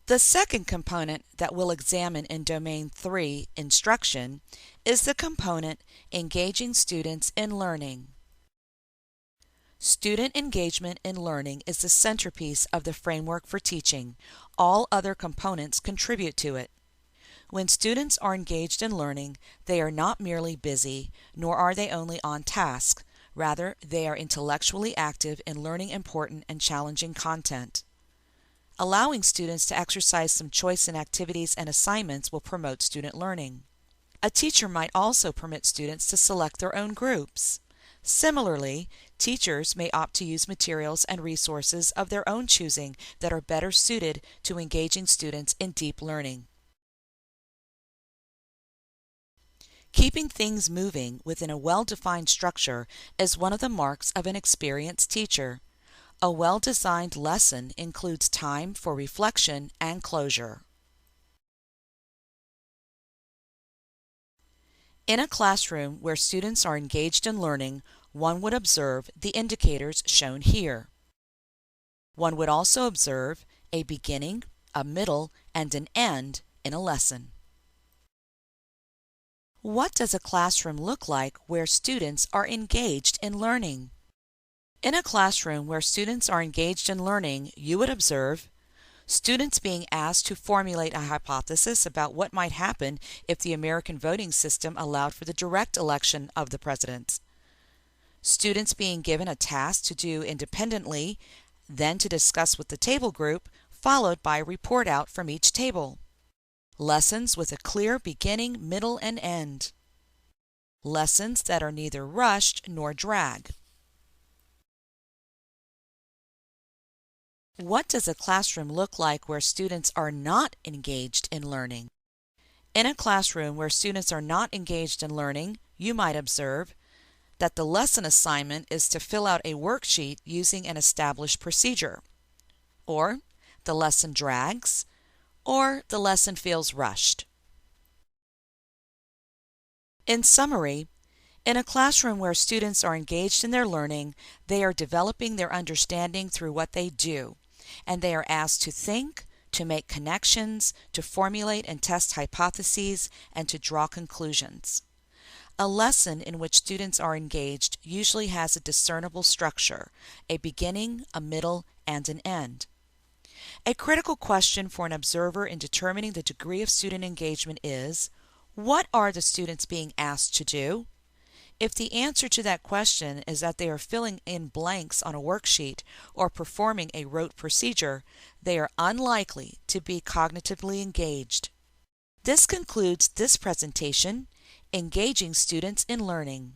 The second component that we'll examine in Domain 3, Instruction, is the component Engaging Students in Learning. Student engagement in learning is the centerpiece of the framework for teaching. All other components contribute to it. When students are engaged in learning, they are not merely busy, nor are they only on task. Rather, they are intellectually active in learning important and challenging content. Allowing students to exercise some choice in activities and assignments will promote student learning. A teacher might also permit students to select their own groups. Similarly, teachers may opt to use materials and resources of their own choosing that are better suited to engaging students in deep learning. Keeping things moving within a well-defined structure is one of the marks of an experienced teacher. A well-designed lesson includes time for reflection and closure. In a classroom where students are engaged in learning, one would observe the indicators shown here. One would also observe a beginning, a middle, and an end in a lesson. What does a classroom look like where students are engaged in learning? In a classroom where students are engaged in learning, you would observe students being asked to formulate a hypothesis about what might happen if the American voting system allowed for the direct election of the president. Students being given a task to do independently, then to discuss with the table group, followed by a report out from each table. Lessons with a clear beginning, middle, and end. Lessons that are neither rushed nor drag. What does a classroom look like where students are not engaged in learning? In a classroom where students are not engaged in learning, you might observe that the lesson assignment is to fill out a worksheet using an established procedure, or the lesson drags, or the lesson feels rushed. In summary, in a classroom where students are engaged in their learning, they are developing their understanding through what they do, and they are asked to think, to make connections, to formulate and test hypotheses, and to draw conclusions. A lesson in which students are engaged usually has a discernible structure, a beginning, a middle, and an end. A critical question for an observer in determining the degree of student engagement is, what are the students being asked to do? If the answer to that question is that they are filling in blanks on a worksheet or performing a rote procedure, they are unlikely to be cognitively engaged. This concludes this presentation, Engaging Students in Learning.